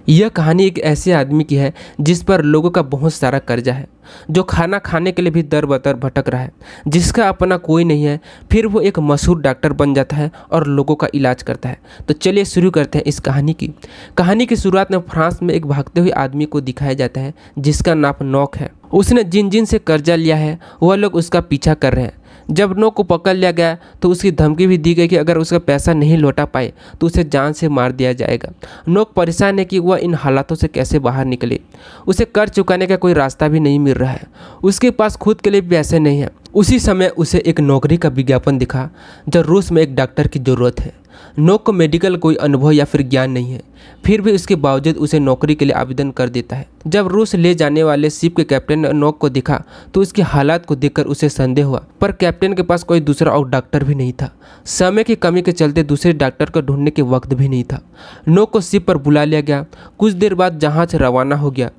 यह कहानी एक ऐसे आदमी की है जिस पर लोगों का बहुत सारा कर्जा है, जो खाना खाने के लिए भी दर बदर भटक रहा है, जिसका अपना कोई नहीं है, फिर वो एक मशहूर डॉक्टर बन जाता है और लोगों का इलाज करता है। तो चलिए शुरू करते हैं इस कहानी की शुरुआत में फ्रांस में एक भागते हुए आदमी को दिखाया जाता है जिसका नाम नोक है। उसने जिन जिन से कर्जा लिया है वह लोग उसका पीछा कर रहे हैं। जब नोक को पकड़ लिया गया तो उसकी धमकी भी दी गई कि अगर उसका पैसा नहीं लौटा पाए तो उसे जान से मार दिया जाएगा। नोक परेशान है कि वह इन हालातों से कैसे बाहर निकले। उसे कर्ज चुकाने का कोई रास्ता भी नहीं मिल रहा है, उसके पास खुद के लिए भी पैसे नहीं है। उसी समय उसे एक नौकरी का विज्ञापन दिखा जब रूस में एक डॉक्टर की ज़रूरत है। नोक को मेडिकल कोई अनुभव या फिर ज्ञान नहीं है, फिर भी उसके बावजूद उसे नौकरी के लिए आवेदन कर देता है। जब रूस ले जाने वाले शिप के कैप्टन ने नोक को देखा तो उसकी हालात को देखकर उसे संदेह हुआ, पर कैप्टन के पास कोई दूसरा और डॉक्टर भी नहीं था। समय की कमी के चलते दूसरे डॉक्टर को ढूंढने के वक्त भी नहीं था। नोक को शिप पर बुला लिया गया। कुछ देर बाद जहाज रवाना हो गया।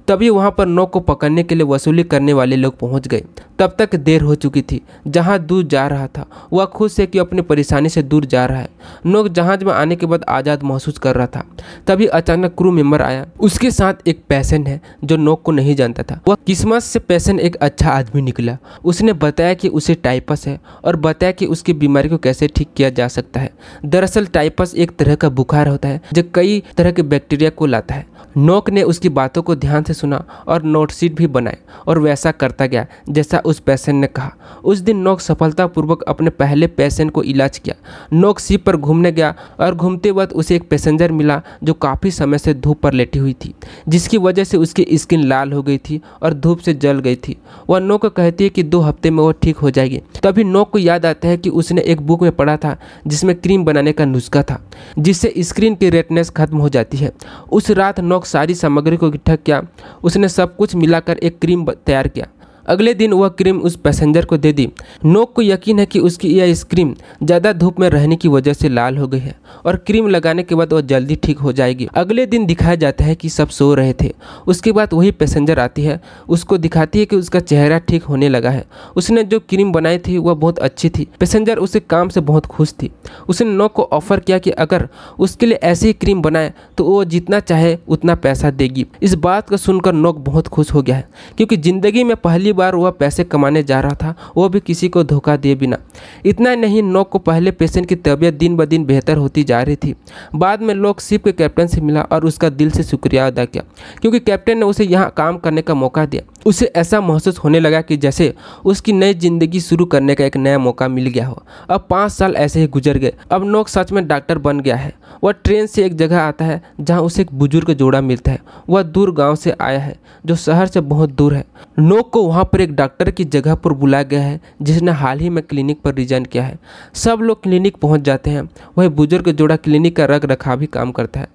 तभी वहां पर नोक को पकड़ने के लिए वसूली करने वाले लोग पहुंच गए। तब तक देर हो चुकी थी। जहाज दूर जा रहा था। वह खुश है कि अपनी परेशानी से दूर जा रहा है। नोक जहाज में आने के बाद आज़ाद महसूस कर रहा था। तभी अचानक क्रू मेंबर आया। उसके साथ एक पेशेंट है जो नोक को नहीं जानता था। वह किस्मत से पेशेंट एक अच्छा आदमी निकला। उसने बताया कि उसे टाइफस है और बताया कि उसकी बीमारी को कैसे ठीक किया जा सकता है। दरअसल टाइफस एक तरह का बुखार होता है जो कई तरह के बैक्टीरिया को लाता है। नोक ने उसकी बातों को ध्यान से सुना और नोटशीट भी बनाए और वैसा करता गया जैसा उस पेशेंट ने कहा। उस दिन नोक सफलतापूर्वक अपने पहले पेशेंट को इलाज किया। नोक शिप पर घूमने गया और घूमते वक्त उसे एक पैसेंजर मिला जो काफ़ी समय से धूप पर लेटी हुई थी, जिसकी वजह से उसकी स्किन लाल हो गई थी और धूप से जल गई थी। वह नोक को कहती है कि 2 हफ्ते में वो ठीक हो जाएगी। तभी नोक को याद आता है कि उसने एक बुक में पढ़ा था जिसमें क्रीम बनाने का नुस्खा था जिससे स्किन की रेडनेस खत्म हो जाती है। उस रात नोक सारी सामग्री को इकट्ठा किया। उसने सब कुछ मिलाकर एक क्रीम तैयार किया। अगले दिन वह क्रीम उस पैसेंजर को दे दी। नोक को यकीन है कि उसकी यह क्रीम ज़्यादा धूप में रहने की वजह से लाल हो गई है और क्रीम लगाने के बाद वह जल्दी ठीक हो जाएगी। अगले दिन दिखाया जाता है कि सब सो रहे थे। उसके बाद वही पैसेंजर आती है, उसको दिखाती है कि उसका चेहरा ठीक होने लगा है। उसने जो क्रीम बनाई थी वह बहुत अच्छी थी। पैसेंजर उसके काम से बहुत खुश थी। उसने नोक को ऑफर किया कि अगर उसके लिए ऐसी ही क्रीम बनाए तो वो जितना चाहे उतना पैसा देगी। इस बात को सुनकर नोक बहुत खुश हो गया है, क्योंकि ज़िंदगी में पहली बार वह पैसे कमाने जा रहा था, वो भी किसी को धोखा दिए बिना। इतना नहीं, नोक को पहले पेशेंट की तबीयत दिन ब दिन बेहतर होती जा रही थी। बाद में लोग शिप के कैप्टन से मिला और उसका दिल से शुक्रिया अदा किया, क्योंकि कैप्टन ने उसे यहाँ काम करने का मौका दिया। उसे ऐसा महसूस होने लगा कि जैसे उसकी नई जिंदगी शुरू करने का एक नया मौका मिल गया हो। अब 5 साल ऐसे ही गुजर गए। अब नोक सच में डॉक्टर बन गया है। वह ट्रेन से एक जगह आता है जहाँ उसे एक बुजुर्ग जोड़ा मिलता है। वह दूर गाँव से आया है जो शहर से बहुत दूर है। नोक को वहाँ पर एक डॉक्टर की जगह पर बुलाया गया है जिसने हाल ही में क्लिनिक पर रिजाइन किया है। सब लोग क्लिनिक पहुँच जाते हैं। वह बुजुर्ग जोड़ा क्लिनिक का रख रखाव भी काम करता है।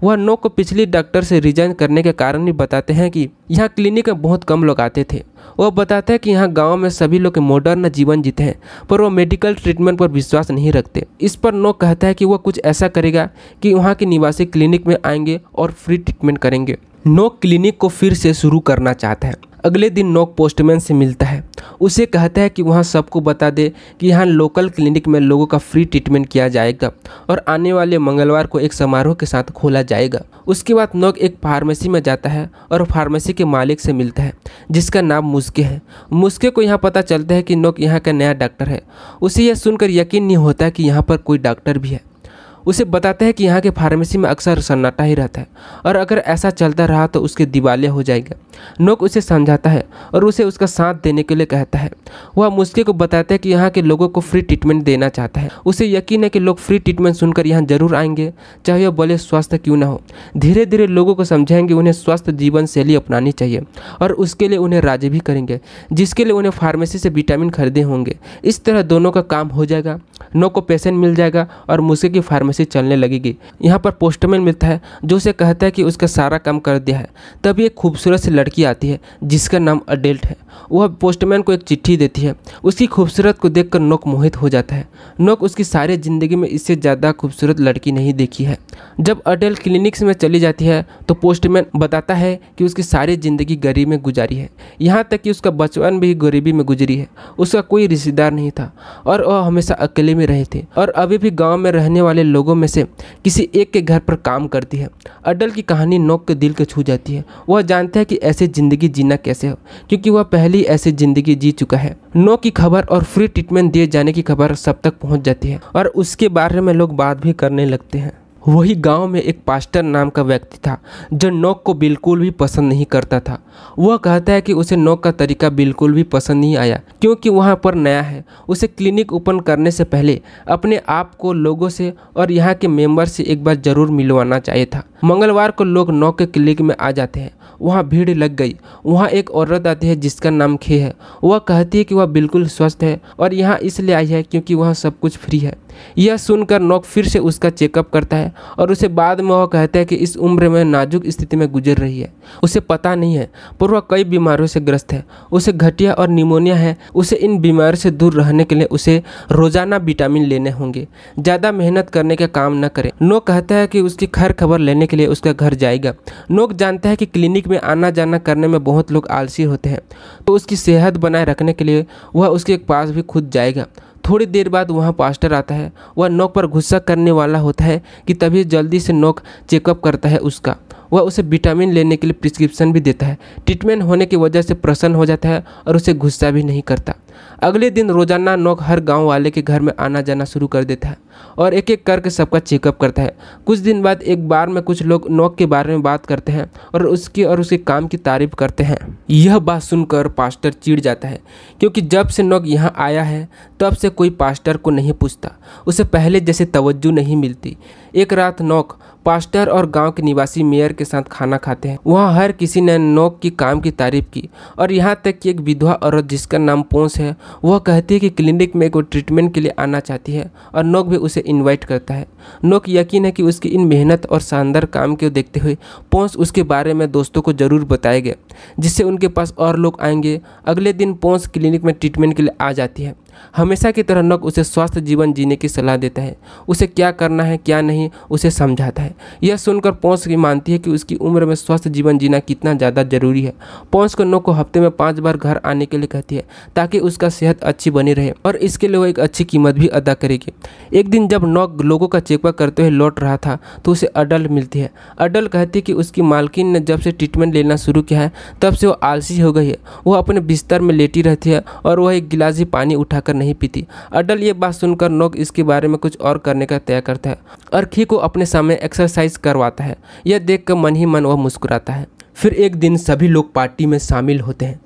वह नोक को पिछली डॉक्टर से रिजाइन करने के कारण भी बताते हैं कि यहाँ क्लिनिक में बहुत कम लोग आते थे। वह बताते हैं कि यहाँ गांव में सभी लोग मॉडर्न जीवन जीते हैं, पर वो मेडिकल ट्रीटमेंट पर विश्वास नहीं रखते। इस पर नोक कहता है कि वह कुछ ऐसा करेगा कि वहाँ के निवासी क्लिनिक में आएंगे और फ्री ट्रीटमेंट करेंगे। नोक क्लिनिक को फिर से शुरू करना चाहता है। अगले दिन नोक पोस्टमैन से मिलता है। उसे कहता है कि वहाँ सबको बता दे कि यहाँ लोकल क्लिनिक में लोगों का फ्री ट्रीटमेंट किया जाएगा और आने वाले मंगलवार को एक समारोह के साथ खोला जाएगा। उसके बाद नोक एक फार्मेसी में जाता है और फार्मेसी के मालिक से मिलता है जिसका नाम मुस्के है। मुस्के को यहाँ पता चलता है कि नोक यहाँ का नया डॉक्टर है। उसे यह सुनकर यकीन नहीं होता कि यहाँ पर कोई डॉक्टर भी है। उसे बताता है कि यहाँ के फार्मेसी में अक्सर सन्नाटा ही रहता है और अगर ऐसा चलता रहा तो उसके दिवालिया हो जाएगा। नोक उसे समझाता है और उसे उसका साथ देने के लिए कहता है। वह मुस्के को बताता है कि यहाँ के लोगों को फ्री ट्रीटमेंट देना चाहता है। उसे यकीन है कि लोग फ्री ट्रीटमेंट सुनकर यहाँ जरूर आएंगे, चाहे वह भले स्वस्थ क्यों ना हो। धीरे धीरे लोगों को समझाएंगे उन्हें स्वस्थ जीवन शैली अपनानी चाहिए और उसके लिए उन्हें राजी भी करेंगे, जिसके लिए उन्हें फार्मेसी से विटामिन खरीदे होंगे। इस तरह दोनों का काम हो जाएगा। नोक को पेशेंट मिल जाएगा और मुस्के की फार्मेसी चलने लगेगी। यहाँ पर पोस्टमैन मिलता है जो उसे कहता है कि उसका सारा काम कर दिया है। तभी एक खूबसूरत सी लड़की आती है जिसका नाम अडेल्ट है। वह पोस्टमैन को एक चिट्ठी देती है। उसकी खूबसूरत को देखकर नोक मोहित हो जाता है। नोक उसकी सारी ज़िंदगी में इससे ज़्यादा खूबसूरत लड़की नहीं देखी है। जब अडेल्ट क्लिनिक्स में चली जाती है तो पोस्टमैन बताता है कि उसकी सारी ज़िंदगी गरीब में गुजारी है, यहाँ तक कि उसका बचपन भी गरीबी में गुजरी है। उसका कोई रिश्तेदार नहीं था और वह हमेशा अकेले में रहे थे और अभी भी गाँव में रहने वाले लोगों लोगों में से किसी एक के घर पर काम करती है। अडल की कहानी नोक के दिल को छू जाती है। वह जानता है कि ऐसी ज़िंदगी जीना कैसे हो, क्योंकि वह पहले ही ऐसी ज़िंदगी जी चुका है। नोक की खबर और फ्री ट्रीटमेंट दिए जाने की खबर सब तक पहुंच जाती है और उसके बारे में लोग बात भी करने लगते हैं। वही गांव में एक पास्टर नाम का व्यक्ति था जो नोक को बिल्कुल भी पसंद नहीं करता था। वह कहता है कि उसे नोक का तरीका बिल्कुल भी पसंद नहीं आया, क्योंकि वहां पर नया है। उसे क्लिनिक ओपन करने से पहले अपने आप को लोगों से और यहाँ के मेंबर से एक बार ज़रूर मिलवाना चाहिए था। मंगलवार को लोग नोक के क्लिनिक में आ जाते हैं। वहाँ भीड़ लग गई। वहाँ एक औरत आती है जिसका नाम खे है। वह कहती है कि वह बिल्कुल स्वस्थ है और यहाँ इसलिए आई है क्योंकि वहाँ सब कुछ फ्री है। यह सुनकर नोक फिर से उसका चेकअप करता है और उसे बाद में वह कहता है कि इस उम्र में नाजुक स्थिति में गुजर रही है। उसे पता नहीं है पर वह कई बीमारियों से ग्रस्त है। उसे गठिया और निमोनिया है। उसे इन बीमारियों से दूर रहने के लिए उसे रोजाना विटामिन लेने होंगे। ज़्यादा मेहनत करने का काम न करे। नोक कहता है कि उसकी खैर खबर लेने के लिए उसका घर जाएगा। नोक जानता है कि क्लिनिक में आना जाना करने में बहुत लोग आलसी होते हैं, तो उसकी सेहत बनाए रखने के लिए वह उसके पास भी खुद जाएगा। थोड़ी देर बाद वहाँ पास्टर आता है। वह नोक पर गुस्सा करने वाला होता है कि तभी जल्दी से नोक चेकअप करता है उसका। वह उसे विटामिन लेने के लिए प्रिस्क्रिप्शन भी देता है। ट्रीटमेंट होने की वजह से प्रसन्न हो जाता है और उसे गुस्सा भी नहीं करता। अगले दिन रोजाना नोक हर गांव वाले के घर में आना जाना शुरू कर देता है और एक एक करके सबका चेकअप करता है। कुछ दिन बाद एक बार में कुछ लोग नोक के बारे में बात करते हैं और उसके काम की तारीफ करते हैं। यह बात सुनकर पास्टर चिढ़ जाता है, क्योंकि जब से नोक यहाँ आया है तब से कोई पास्टर को नहीं पूछता। उसे पहले जैसे तवज्जो नहीं मिलती। एक रात नोक पास्टर और गांव के निवासी मेयर के साथ खाना खाते हैं। वहाँ हर किसी ने नोक की काम की तारीफ की और यहाँ तक कि एक विधवा औरत जिसका नाम पोंस है, वह कहती है कि क्लिनिक में कोई ट्रीटमेंट के लिए आना चाहती है और नोक भी उसे इनवाइट करता है। नोक यकीन है कि उसकी इन मेहनत और शानदार काम को देखते हुए पोंस उसके बारे में दोस्तों को जरूर बताएंगे, जिससे उनके पास और लोग आएंगे। अगले दिन पोंस क्लिनिक में ट्रीटमेंट के लिए आ जाती है। हमेशा की तरह नोक उसे स्वस्थ जीवन जीने की सलाह देता है। उसे क्या करना है क्या नहीं उसे समझाता है। यह सुनकर पोंस की मानती है कि उसकी उम्र में स्वस्थ जीवन जीना कितना ज़्यादा जरूरी है। पोंस को नोक को हफ्ते में 5 बार घर आने के लिए कहती है ताकि उसका सेहत अच्छी बनी रहे और इसके लिए वो एक अच्छी कीमत भी अदा करेगी। एक दिन जब नोक लोगों का चेकअप करते हुए लौट रहा था तो उसे अडल मिलती है। अडल कहती है कि उसकी मालकिन ने जब से ट्रीटमेंट लेना शुरू किया है तब से वो आलसी हो गई है। वह अपने बिस्तर में लेटी रहती है और वह एक गिलास ही पानी उठाकर नहीं पीती। अडल ये बात सुनकर नोक इसके बारे में कुछ और करने का तय करता है और खी को अपने सामने एक्सरसाइज करवाता है। यह देखकर मन ही मन वह मुस्कुराता है। फिर एक दिन सभी लोग पार्टी में शामिल होते हैं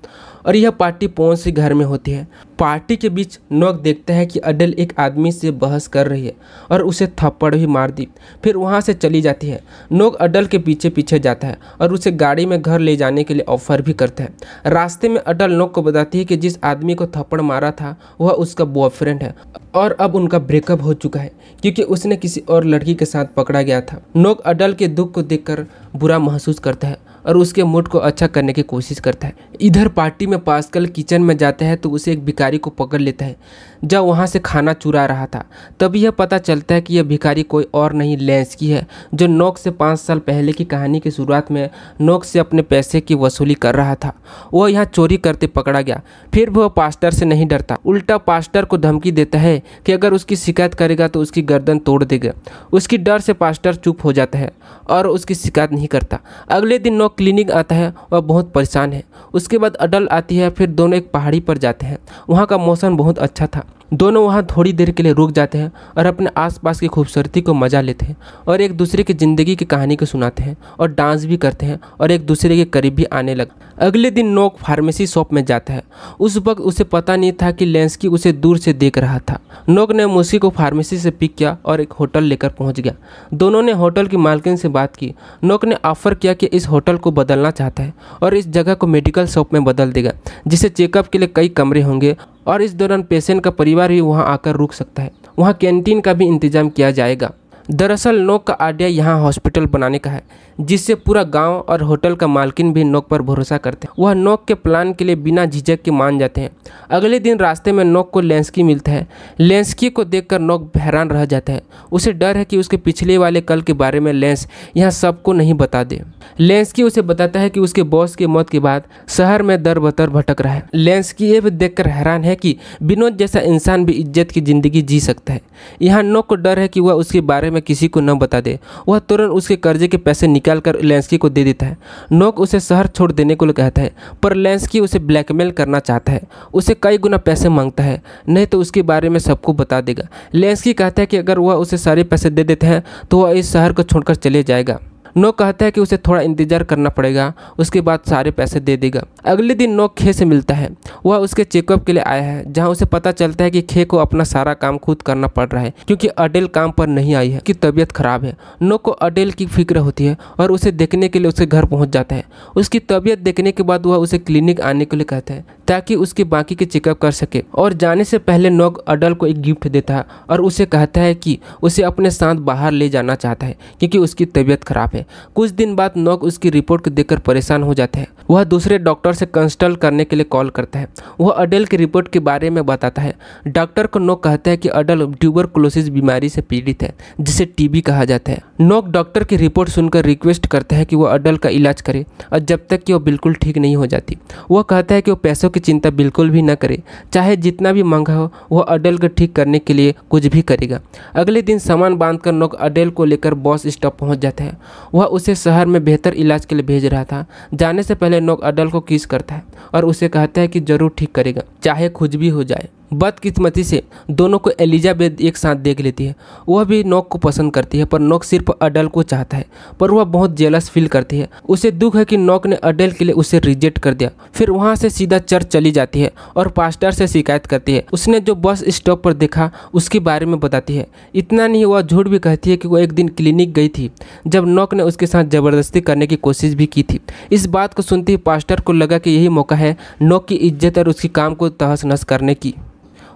और यह पार्टी पोंस के घर में होती है। पार्टी के बीच नोक देखता है कि अडल एक आदमी से बहस कर रही है और उसे थप्पड़ भी मार दी। फिर वहाँ से चली जाती है। नोक अडल के पीछे पीछे जाता है और उसे गाड़ी में घर ले जाने के लिए ऑफर भी करता है। रास्ते में अडल नोक को बताती है कि जिस आदमी को थप्पड़ मारा था वह उसका बॉयफ्रेंड है और अब उनका ब्रेकअप हो चुका है क्योंकि उसने किसी और लड़की के साथ पकड़ा गया था। नोक अडल के दुख को देखकर बुरा महसूस करता है और उसके मूड को अच्छा करने की कोशिश करता है। इधर पार्टी में पास्कल किचन में जाता है तो उसे एक भिखारी को पकड़ लेता है जब वहाँ से खाना चुरा रहा था। तभी यह पता चलता है कि यह भिखारी कोई और नहीं लेंस्की है, जो नोक से 5 साल पहले की कहानी की शुरुआत में नोक से अपने पैसे की वसूली कर रहा था। वह यहाँ चोरी करते पकड़ा गया। फिर वह पास्टर से नहीं डरता, उल्टा पास्टर को धमकी देता है कि अगर उसकी शिकायत करेगा तो उसकी गर्दन तोड़ देगा। उसकी डर से पास्टर चुप हो जाता है और उसकी शिकायत नहीं करता। अगले दिन नोक क्लिनिक आता है। वह बहुत परेशान है। उसके बाद अडल आती है। फिर दोनों एक पहाड़ी पर जाते हैं। वहाँ का मौसम बहुत अच्छा था। दोनों वहाँ थोड़ी देर के लिए रुक जाते हैं और अपने आसपास की खूबसूरती को मजा लेते हैं और एक दूसरे की ज़िंदगी की कहानी को सुनाते हैं और डांस भी करते हैं और एक दूसरे के करीब भी आने लगे। अगले दिन नोक फार्मेसी शॉप में जाता है। उस वक्त उसे पता नहीं था कि लेंस्की उसे दूर से देख रहा था। नोक ने मुस्की को फार्मेसी से पिक किया और एक होटल लेकर पहुंच गया। दोनों ने होटल की मालकिन से बात की। नोक ने ऑफर किया कि इस होटल को बदलना चाहता है और इस जगह को मेडिकल शॉप में बदल देगा, जिससे चेकअप के लिए कई कमरे होंगे और इस दौरान पेशेंट का परिवार भी वहां आकर रुक सकता है। वहां कैंटीन का भी इंतजाम किया जाएगा। दरअसल नोक का आइडिया यहाँ हॉस्पिटल बनाने का है, जिससे पूरा गांव और होटल का मालकिन भी नोक पर भरोसा करते हैं। वह नोक के प्लान के लिए बिना झिझक के मान जाते हैं। अगले दिन रास्ते में नोक को लेंस्की मिलता है। लेंस्की को देखकर नोक हैरान रह जाता है। उसे डर है कि उसके पिछले वाले कल के बारे में लेंस यहाँ सबको नहीं बता दे। लेंस्की उसे बताता है कि उसके बॉस की मौत के बाद शहर में दर बतर भटक रहा है। लेंस्की ये भी देखकर हैरान है कि विनोद जैसा इंसान भी इज्जत की जिंदगी जी सकता है। यहाँ नोक को डर है कि वह उसके बारे में किसी को न बता दे। वह तुरंत उसके कर्जे के पैसे निकाल कर लेंस्की को दे देता है। नोक उसे शहर छोड़ देने को कहता है, पर लेंस्की उसे ब्लैकमेल करना चाहता है। उसे कई गुना पैसे मांगता है, नहीं तो उसके बारे में सबको बता देगा। लेंस्की कहता है कि अगर वह उसे सारे पैसे दे देते हैं तो वह इस शहर को छोड़कर चले जाएगा। नोक कहता है कि उसे थोड़ा इंतजार करना पड़ेगा, उसके बाद सारे पैसे दे देगा। अगले दिन नोक खे से मिलता है। वह उसके चेकअप के लिए आया है, जहां उसे पता चलता है कि खे को अपना सारा काम खुद करना पड़ रहा है क्योंकि अडेल काम पर नहीं आई है, कि तबीयत खराब है। नोक को अडेल की फिक्र होती है और उसे देखने के लिए उसके घर पहुंच जाता है। उसकी तबीयत देखने के बाद वह उसे क्लिनिक आने के लिए कहता है ताकि उसके बाकी के चेकअप कर सके। और जाने से पहले नोक अडेल को एक गिफ्ट देता है और उसे कहता है कि उसे अपने साथ बाहर ले जाना चाहता है क्योंकि उसकी तबीयत खराब है। कुछ दिन बाद नोक उसकी रिपोर्ट को देखकर परेशान हो जाता है। वह दूसरे डॉक्टर से कंसल्ट करने के लिए कॉल करता है। वह अडेल की रिपोर्ट के बारे में बताता है। डॉक्टर को नोक कहता है कि अडेल ट्यूबरकुलोसिस बीमारी से पीड़ित है, जिसे टीबी कहा जाता है। नोक डॉक्टर की रिपोर्ट सुनकर रिक्वेस्ट करता है कि वह अडेल का इलाज करे और जब तक कि वह बिल्कुल ठीक नहीं हो जाती। वह कहता है कि वह पैसों की चिंता बिल्कुल भी न करे, चाहे जितना भी महंगा हो, वह अडेल को ठीक करने के लिए कुछ भी करेगा। अगले दिन सामान बांधकर नोक अडेल को लेकर बस स्टॉप पहुंच जाता है। वह उसे शहर में बेहतर इलाज के लिए भेज रहा था। जाने से पहले नोक अडेल को किस करता है और उसे कहता है कि जरूर ठीक करेगा, चाहे कुछ भी हो जाए। बदकिस्मती से दोनों को एलिजाबेथ एक साथ देख लेती है। वह भी नोक को पसंद करती है, पर नोक सिर्फ अडेल को चाहता है। पर वह बहुत जेलस फील करती है। उसे दुख है कि नोक ने अडेल के लिए उसे रिजेक्ट कर दिया। फिर वहां से सीधा चर्च चली जाती है और पास्टर से शिकायत करती है। उसने जो बस स्टॉप पर देखा उसके बारे में बताती है। इतना नहीं, वह झूठ भी कहती है कि वह एक दिन क्लिनिक गई थी जब नोक ने उसके साथ जबरदस्ती करने की कोशिश भी की थी। इस बात को सुनते ही पास्टर को लगा कि यही मौका है नोक की इज्जत और उसके काम को तहस नहस करने की।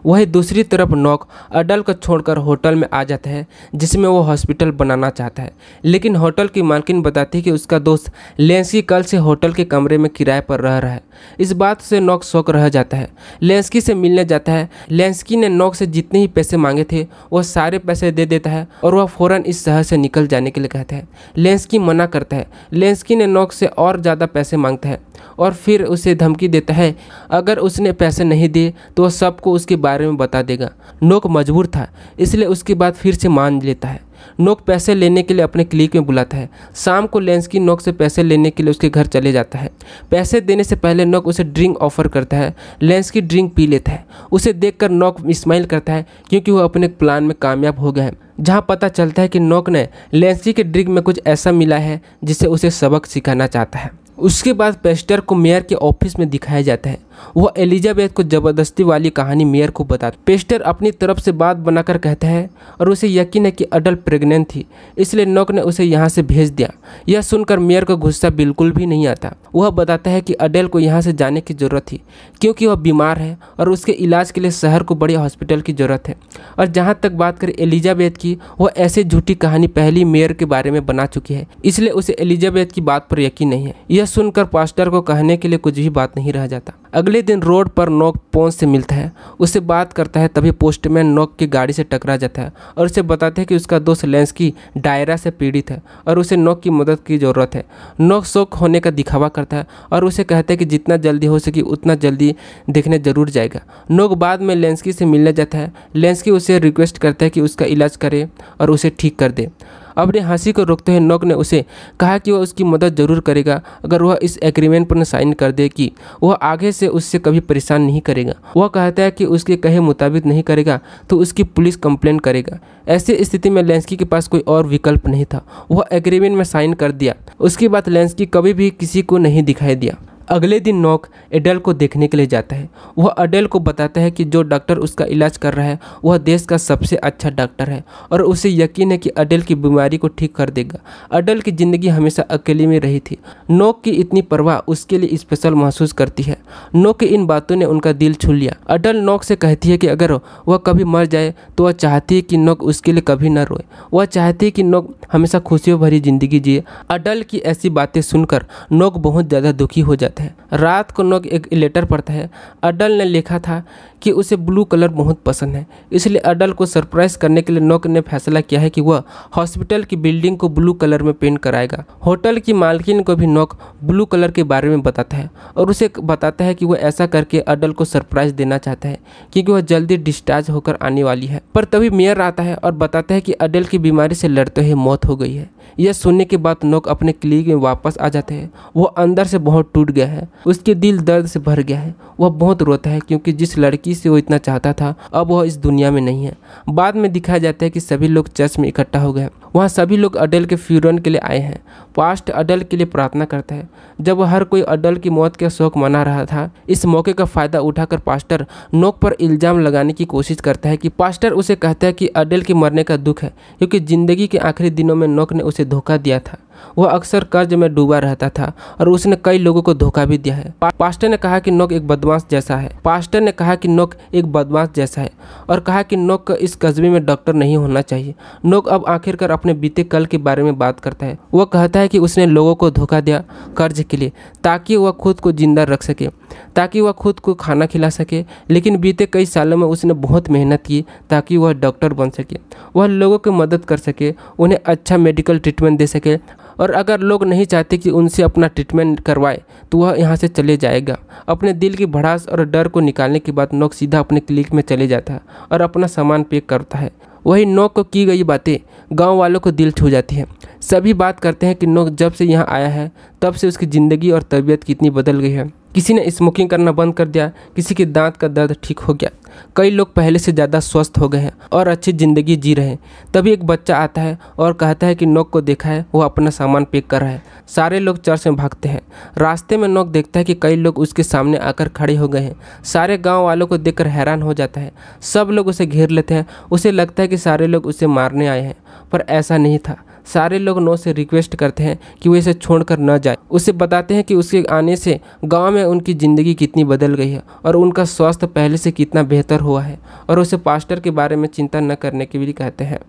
वहीं दूसरी तरफ नोक अडेल को छोड़कर होटल में आ जाता है जिसमें वो हॉस्पिटल बनाना चाहता है। लेकिन होटल की मालकिन बताती है कि उसका दोस्त लेंस्की कल से होटल के कमरे में किराए पर रह रहा है। इस बात से नोक शौक रह जाता है। लेंस्की से मिलने जाता है। लेंस्की ने नोक से जितने ही पैसे मांगे थे वह सारे पैसे दे देता है और वह फ़ौरन इस शहर से निकल जाने के लिए कहता है। लेंस्की मना करता है। लेंस्की ने नोक से और ज़्यादा पैसे मांगता है और फिर उसे धमकी देता है अगर उसने पैसे नहीं दिए तो वह सबको उसके बारे में बता देगा। नोक मजबूर था, इसलिए उसके बाद फिर से मान लेता है। नोक पैसे लेने के लिए अपने क्लिनिक में बुलाता है। शाम को लेंस्की नोक से पैसे लेने के लिए उसके घर चले जाता है। पैसे देने से पहले नोक उसे ड्रिंक ऑफर करता है। लेंस्की ड्रिंक पी लेता है। उसे देखकर नोक स्माइल करता है क्योंकि वह अपने प्लान में कामयाब हो गया है। जहाँ पता चलता है कि नोक ने लेंस्की के ड्रिंक में कुछ ऐसा मिला है जिससे उसे सबक सिखाना चाहता है। उसके बाद पेस्टर को मेयर के ऑफिस में दिखाया जाता है। वह एलिजाबेथ को जबरदस्ती वाली कहानी मेयर को बताता। पेस्टर अपनी तरफ से बात बनाकर कहता है और उसे यकीन है कि अडेल प्रेग्नेंट थी, इसलिए नोक ने उसे यहाँ से भेज दिया। यह सुनकर मेयर को गुस्सा बिल्कुल भी नहीं आता। वह बताता है कि अडेल को यहाँ से जाने की ज़रूरत थी क्योंकि वह बीमार है और उसके इलाज के लिए शहर को बड़े हॉस्पिटल की ज़रूरत है। और जहाँ तक बात करें एलिजाबेथ की, वह ऐसी झूठी कहानी पहली मेयर के बारे में बना चुकी है, इसलिए उसे एलिजाबेथ की बात पर यकीन नहीं है। यह सुनकर पास्टर को कहने के लिए कुछ भी बात नहीं रह जाता। अगले दिन रोड पर नोक पोंस से मिलता है, उससे बात करता है। तभी पोस्टमैन नोक की गाड़ी से टकरा जाता है और उसे बताते हैं कि उसका दोस्त लेंस्की डायरा से पीड़ित है और उसे नोक की मदद की ज़रूरत है। नोक शौक होने का दिखावा करता है और उसे कहता है कि जितना जल्दी हो सके उतना जल्दी देखने जरूर जाएगा। नोक बाद में लेंस्की से मिलने जाता है। लेंस्की उसे रिक्वेस्ट करता है कि उसका इलाज करे और उसे ठीक कर दे। अपनी हंसी को रोकते हुए नोक ने उसे कहा कि वह उसकी मदद जरूर करेगा अगर वह इस एग्रीमेंट पर साइन कर दे कि वह आगे से उससे कभी परेशान नहीं करेगा। वह कहता है कि उसके कहे मुताबिक नहीं करेगा तो उसकी पुलिस कंप्लेंट करेगा। ऐसी स्थिति में लेंस्की के पास कोई और विकल्प नहीं था। वह एग्रीमेंट में साइन कर दिया। उसके बाद लेंस्की कभी भी किसी को नहीं दिखाई दिया। अगले दिन नोक एडल को देखने के लिए जाता है। वह एडल को बताता है कि जो डॉक्टर उसका इलाज कर रहा है वह देश का सबसे अच्छा डॉक्टर है और उसे यकीन है कि एडल की बीमारी को ठीक कर देगा। एडल की ज़िंदगी हमेशा अकेले में रही थी। नोक की इतनी परवाह उसके लिए स्पेशल महसूस करती है। नोक की इन बातों ने उनका दिल छू लिया। एडल नोक से कहती है कि अगर वह कभी मर जाए तो वह चाहती है कि नोक उसके लिए कभी न रोए। वह चाहती है कि नोक हमेशा खुशियों भरी जिंदगी जिए। एडल की ऐसी बातें सुनकर नोक बहुत ज़्यादा दुखी हो जाता है। रात को नोक एक लेटर पढ़ता है। एडल ने लिखा था कि उसे ब्लू कलर बहुत पसंद है, इसलिए एडल को सरप्राइज करने के लिए नोक ने फैसला किया है कि वह हॉस्पिटल की बिल्डिंग को ब्लू कलर में पेंट कराएगा। होटल की मालकिन को भी नोक ब्लू कलर के बारे में बताता है और उसे बताता है कि वह ऐसा करके एडल को सरप्राइज देना चाहता है क्योंकि वह जल्दी डिस्चार्ज होकर आने वाली है। पर तभी मेयर आता है और बताता है कि एडल की बीमारी से लड़ते हुए मौत हो गई है। यह सुनने के बाद नोक अपने क्लिनिक में वापस आ जाते हैं। वह अंदर से बहुत टूट गया है, उसके दिल दर्द से भर गया है। वह बहुत रोता है क्योंकि जिस लड़की से वो इतना चाहता था अब वह इस दुनिया में नहीं है। बाद में दिखाया जाता है कि सभी लोग चर्च में इकट्ठा हो गए। वहाँ सभी लोग एडल के फ्यूनरल के लिए आए हैं। पास्ट एडल के लिए प्रार्थना करता है। जब हर कोई एडल की मौत का शोक मना रहा था, इस मौके का फायदा उठाकर पास्टर नोक पर इल्जाम लगाने की कोशिश करता है कि पास्टर उसे कहता है कि एडल के मरने का दुख है क्योंकि जिंदगी के आखिरी दिनों में नोक ने उसे धोखा दिया था। वह अक्सर कर्ज में डूबा रहता था और उसने कई लोगों को धोखा भी दिया है। पास्टर ने कहा कि नोक एक बदमाश जैसा है। पास्टर ने कहा कि नोक एक बदमाश जैसा है और कहा कि नोक को इस कस्बे में डॉक्टर नहीं होना चाहिए। नोक अब आखिरकार अपने बीते कल के बारे में बात करता है। वह कहता है कि उसने लोगों को धोखा दिया कर्ज के लिए ताकि वह खुद को जिंदा रख सके, ताकि वह खुद को खाना खिला सके। लेकिन बीते कई सालों में उसने बहुत मेहनत की ताकि वह डॉक्टर बन सके, वह लोगों की मदद कर सके, उन्हें अच्छा मेडिकल ट्रीटमेंट दे सके और अगर लोग नहीं चाहते कि उनसे अपना ट्रीटमेंट करवाए तो वह यहाँ से चले जाएगा। अपने दिल की भड़ास और डर को निकालने के बाद नोक सीधा अपने क्लिनिक में चले जाता है और अपना सामान पैक करता है। वही नोक को की गई बातें गांव वालों को दिल छू जाती है। सभी बात करते हैं कि नोक जब से यहाँ आया है तब से उसकी ज़िंदगी और तबीयत कितनी बदल गई है। किसी ने स्मोकिंग करना बंद कर दिया, किसी के दांत का दर्द ठीक हो गया, कई लोग पहले से ज़्यादा स्वस्थ हो गए हैं और अच्छी ज़िंदगी जी रहे हैं। तभी एक बच्चा आता है और कहता है कि नोक को देखा है, वो अपना सामान पैक कर रहा है। सारे लोग चर्च में भागते हैं। रास्ते में नोक देखता है कि कई लोग उसके सामने आकर खड़े हो गए हैं। सारे गांव वालों को देखकर हैरान हो जाता है। सब लोग उसे घेर लेते हैं। उसे लगता है कि सारे लोग उसे मारने आए हैं, पर ऐसा नहीं था। सारे लोग नोक से रिक्वेस्ट करते हैं कि वो इसे छोड़कर न जाए। उसे बताते हैं कि उसके आने से गांव में उनकी ज़िंदगी कितनी बदल गई है और उनका स्वास्थ्य पहले से कितना बेहतर हुआ है और उसे पास्टर के बारे में चिंता न करने के लिए कहते हैं।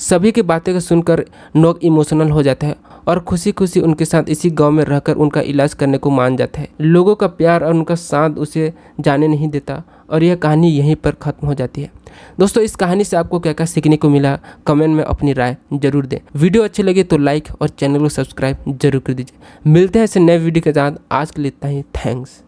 सभी की बातें को सुनकर नोक इमोशनल हो जाता है और खुशी खुशी उनके साथ इसी गांव में रहकर उनका इलाज करने को मान जाता है। लोगों का प्यार और उनका साथ उसे जाने नहीं देता और यह कहानी यहीं पर ख़त्म हो जाती है। दोस्तों, इस कहानी से आपको क्या क्या सीखने को मिला कमेंट में अपनी राय जरूर दें। वीडियो अच्छी लगी तो लाइक और चैनल को सब्सक्राइब जरूर कर दीजिए। मिलते हैं ऐसे नए वीडियो के साथ। आज के लिए इतना ही। थैंक्स।